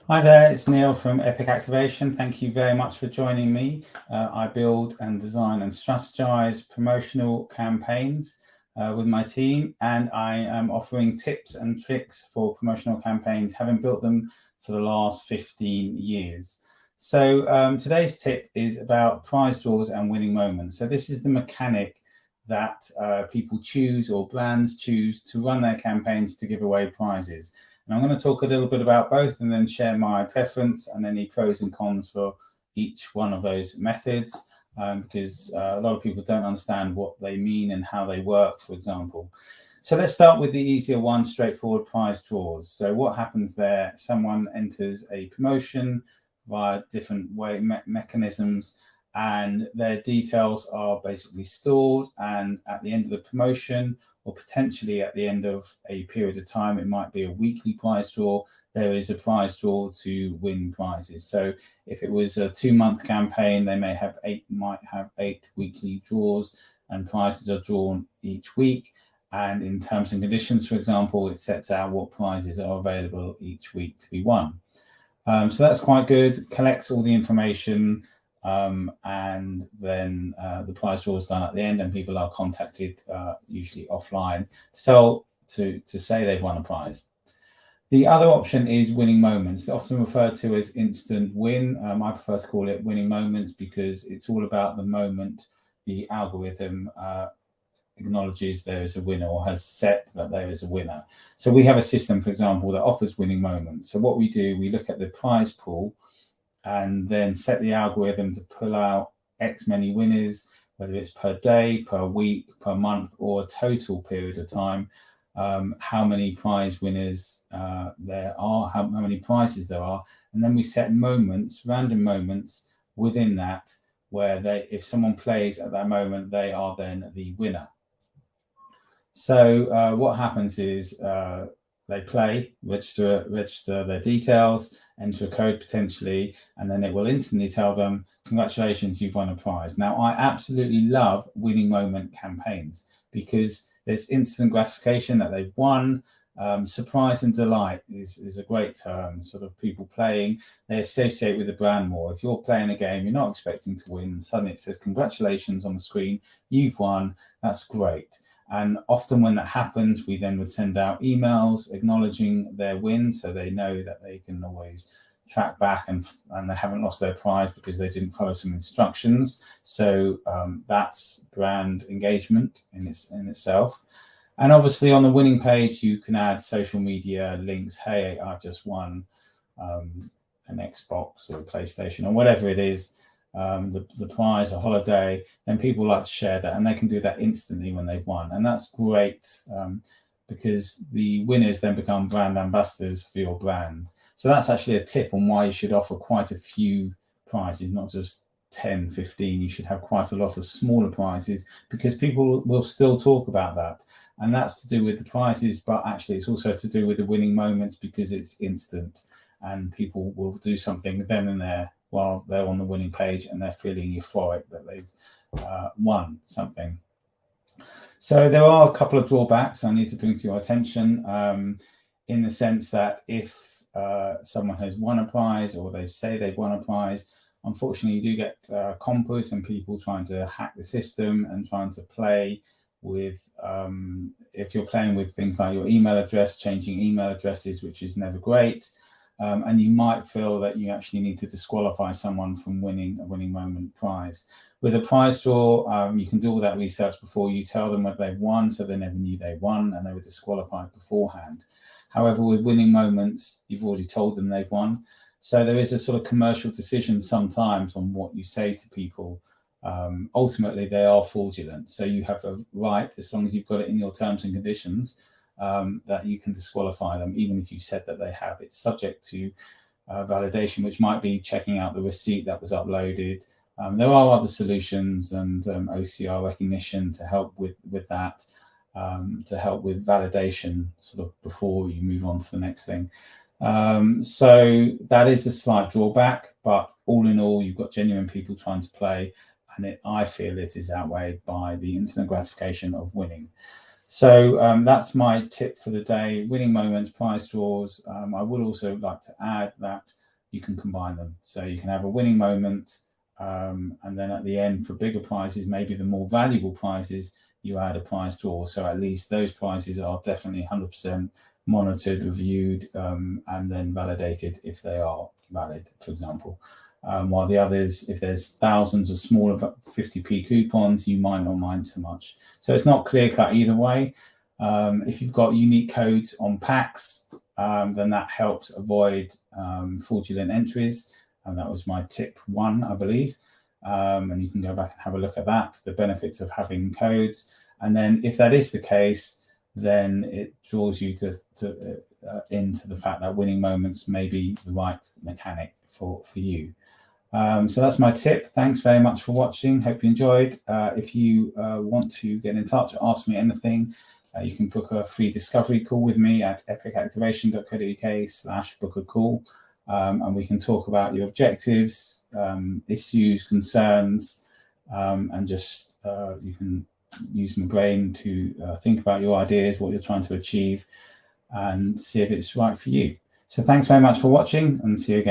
Hi there, it's Neil from Epic Activation. Thank you very much for joining me. I build and design and strategize promotional campaigns with my team, and I am offering tips and tricks for promotional campaigns, having built them for the last 15 years. So today's tip is about prize draws and winning moments. So this is the mechanic that people choose or brands choose to run their campaigns to give away prizes. And I'm going to talk a little bit about both and then share my preference and any pros and cons for each one of those methods, because a lot of people don't understand what they mean and how they work, for example. So let's start with the easier one, straightforward prize draws. So what happens there? Someone enters a promotion via different mechanisms, and their details are basically stored, and at the end of the promotion, or potentially at the end of a period of time, it might be a weekly prize draw, there is a prize draw to win prizes. So if it was a 2-month campaign, they might have 8 weekly draws, and prizes are drawn each week. And in terms and conditions, for example, it sets out what prizes are available each week to be won. So that's quite good, collects all the information, and then the prize draw is done at the end, and people are contacted, usually offline, to say they've won a prize. The other option is winning moments. They're often referred to as instant win. I prefer to call it winning moments because it's all about the moment the algorithm acknowledges there is a winner or has set that there is a winner. So we have a system, for example, that offers winning moments. So what we do, we look at the prize pool and then set the algorithm to pull out X many winners, whether it's per day, per week, per month, or a total period of time, how many prize winners there are, how many prizes there are. And then we set moments, random moments within that, where if someone plays at that moment, they are then the winner. So what happens is they play, register their details, enter a code potentially, and then it will instantly tell them, congratulations, you've won a prize. Now, I absolutely love winning moment campaigns because there's instant gratification that they've won. Surprise and delight is a great term. Sort of people playing, they associate with the brand more. If you're playing a game, you're not expecting to win, and suddenly it says, congratulations on the screen, you've won, that's great. And often when that happens, we then would send out emails acknowledging their win, so they know that they can always track back and they haven't lost their prize because they didn't follow some instructions. So that's brand engagement in itself. And obviously on the winning page, you can add social media links. Hey, I've just won an Xbox or a PlayStation or whatever it is. The prize, a holiday, then people like to share that, and they can do that instantly when they've won. And that's great because the winners then become brand ambassadors for your brand. So that's actually a tip on why you should offer quite a few prizes, not just 10, 15. You should have quite a lot of smaller prizes because people will still talk about that. And that's to do with the prizes, but actually it's also to do with the winning moments because it's instant and people will do something then and there while they're on the winning page and they're feeling euphoric that they've won something. So there are a couple of drawbacks I need to bring to your attention, in the sense that if someone has won a prize or they say they've won a prize, unfortunately you do get compers and people trying to hack the system and trying to play with, if you're playing with things like your email address, changing email addresses, which is never great. And you might feel that you actually need to disqualify someone from winning a winning moment prize. With a prize draw, you can do all that research before you tell them whether they've won, so they never knew they won and they were disqualified beforehand. However, with winning moments, you've already told them they've won. So there is a sort of commercial decision sometimes on what you say to people. Ultimately, they are fraudulent. So you have a right, as long as you've got it in your terms and conditions, that you can disqualify them, even if you said that they have. It's subject to validation, which might be checking out the receipt that was uploaded. There are other solutions and OCR recognition to help with that, to help with validation sort of before you move on to the next thing. So that is a slight drawback, but all in all, you've got genuine people trying to play, and I feel it is outweighed by the instant gratification of winning. So that's my tip for the day: winning moments, prize draws. I would also like to add that you can combine them. So you can have a winning moment, and then at the end, for bigger prizes, maybe the more valuable prizes, you add a prize draw. So at least those prizes are definitely 100% monitored, reviewed, and then validated if they are valid, for example. While the others, if there's thousands of smaller 50p coupons, you might not mind so much. So it's not clear cut either way. If you've got unique codes on packs, then that helps avoid fraudulent entries. And that was my tip 1, I believe. And you can go back and have a look at that, the benefits of having codes. And then if that is the case, then it draws you into the fact that winning moments may be the right mechanic for you. So that's my tip. Thanks very much for watching. Hope you enjoyed. If you want to get in touch or ask me anything, you can book a free discovery call with me at epicactivation.co.uk/book-a-call, and we can talk about your objectives, issues, concerns, and just you can use my brain to think about your ideas, what you're trying to achieve, and see if it's right for you. So thanks very much for watching, and see you again.